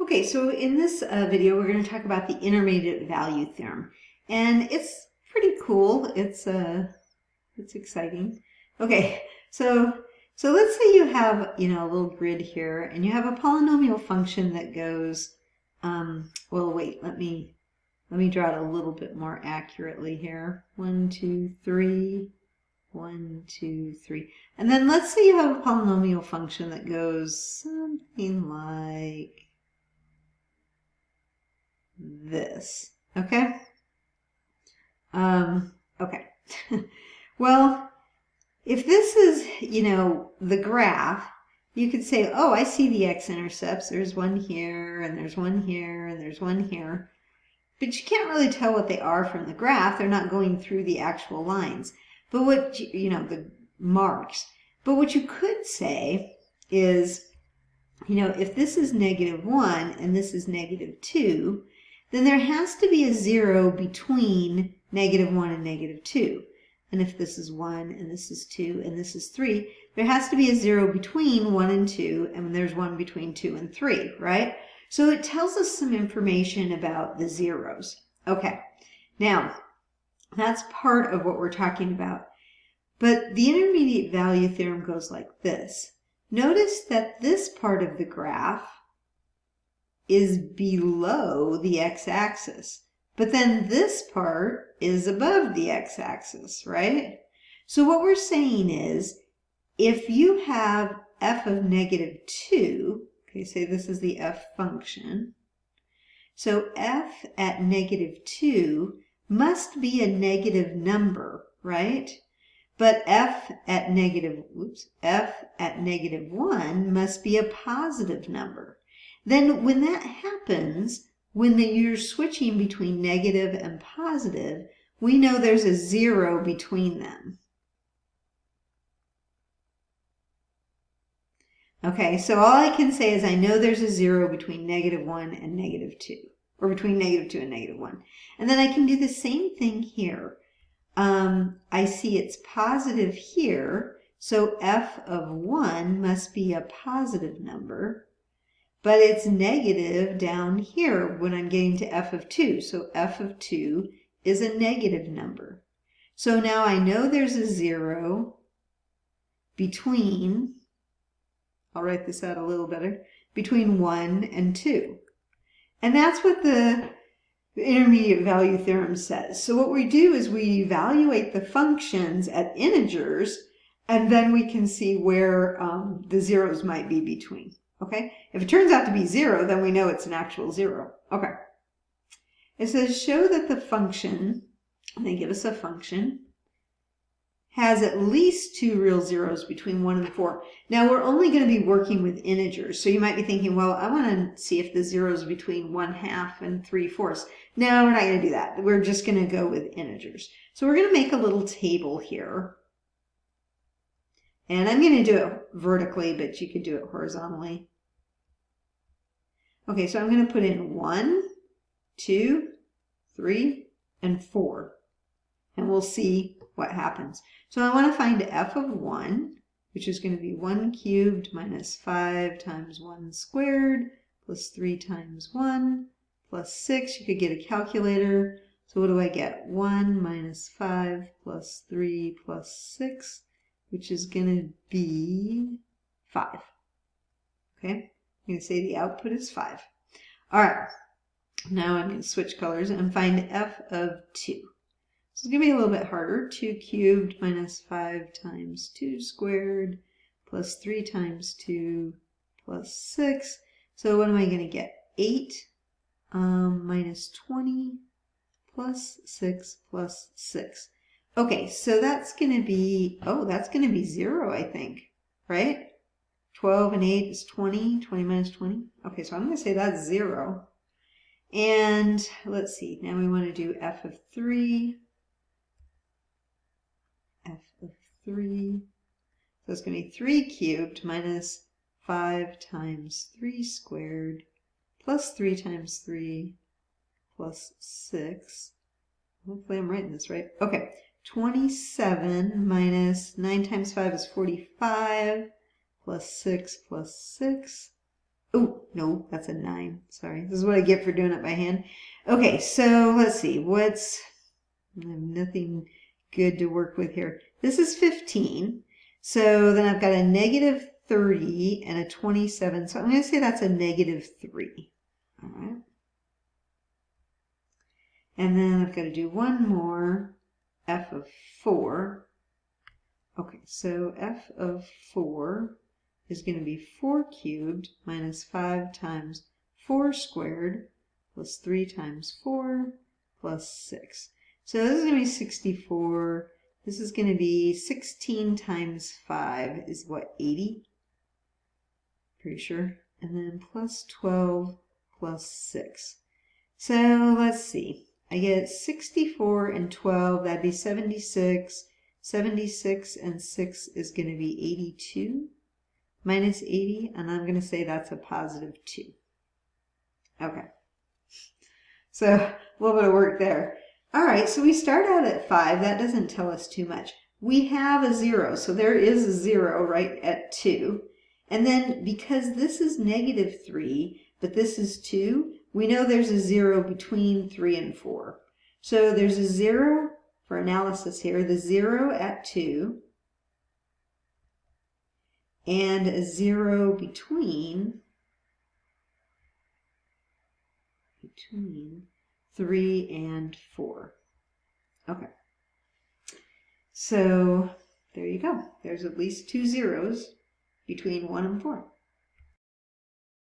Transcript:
Okay, so in this video, we're going to talk about the intermediate value theorem, and it's pretty cool. It's exciting. Okay, so let's say you have a little grid here, and you have a polynomial function that goes. Well, wait. Let me draw it a little bit more accurately here. 1, 2, 3. 1, 2, 3. And then let's say you have a polynomial function that goes something like this. Okay? Okay. Well, if this is, the graph, you could say, oh, I see the x-intercepts. There's one here, and there's one here, and there's one here. But you can't really tell what they are from the graph. They're not going through the actual lines. But what, the marks. But what you could say is, if this is -1 and this is -2, then there has to be a 0 between -1 and -2. And if this is 1 and this is 2 and this is 3, there has to be a 0 between 1 and 2, and there's 1 between 2 and 3, right? So it tells us some information about the zeros. Okay, now that's part of what we're talking about. But the intermediate value theorem goes like this. Notice that this part of the graph is below the x-axis, but then this part is above the x-axis, right? So what we're saying is, if you have f of -2, okay, say this is the f function, so f at -2 must be a negative number, right? But f at -1 must be a positive number. Then when that happens, when you're switching between negative and positive, we know there's a 0 between them. Okay, so all I can say is I know there's a 0 between -1 and -2, or between -2 and -1. And then I can do the same thing here. I see it's positive here, so f of 1 must be a positive number, but it's negative down here when I'm getting to f of 2, so f of 2 is a negative number. So now I know there's a 0 between, I'll write this out a little better, between 1 and 2. And that's what the intermediate value theorem says. So what we do is we evaluate the functions at integers, and then we can see where the zeros might be between. Okay? If it turns out to be 0, then we know it's an actual 0. Okay. It says show that the function, and they give us a function, has at least 2 real zeros between 1 and 4. Now we're only going to be working with integers, so you might be thinking, well, I want to see if the zero is between 1/2 and 3/4. No, we're not going to do that. We're just going to go with integers. So we're going to make a little table here. And I'm going to do it vertically, but you could do it horizontally. Okay, so I'm going to put in 1, 2, 3, and 4. And we'll see what happens. So I want to find f of 1, which is going to be 1 cubed minus 5 times 1 squared plus 3 times 1 plus 6. You could get a calculator. So what do I get? 1 minus 5 plus 3 plus 6, which is going to be 5. Okay? I'm going to say the output is 5. All right. Now I'm going to switch colors and find f of 2. So it's going to be a little bit harder. 2 cubed minus 5 times 2 squared plus 3 times 2 plus 6. So what am I going to get? 8 minus 20 plus 6 plus 6. Okay, so that's going to be, that's going to be 0, I think, right? 12 and 8 is 20. 20 minus 20. Okay, so I'm going to say that's 0. And let's see, now we want to do f of 3. F of 3. So it's going to be 3 cubed minus 5 times 3 squared plus 3 times 3 plus 6. Hopefully I'm writing this right. Okay, 27 minus 9 times 5 is 45 plus 6 plus 6. Oh, no, that's a 9. Sorry, this is what I get for doing it by hand. Okay, so let's see. I have nothing good to work with here. This is 15. So then I've got a negative 30 and a 27. So I'm going to say that's a negative 3. All right. And then I've got to do one more, f of 4. Okay, so f of 4 is going to be 4 cubed minus 5 times 4 squared plus 3 times 4 plus 6. So this is going to be 64. This is going to be 16 times 5 is what, 80? Pretty sure. And then plus 12 plus 6. So let's see. I get 64 and 12, that'd be 76. 76 and 6 is going to be 82 minus 80, and I'm going to say that's a positive 2. Okay. So a little bit of work there. All right, so we start out at 5. That doesn't tell us too much. We have a 0, so there is a 0 right at 2. And then because this is negative 3, but this is 2, we know there's a 0 between 3 and 4. So there's a 0 for analysis here, the 0 at 2, and a 0 between 3 and 4. Okay. So there you go. There's at least 2 zeros between 1 and 4.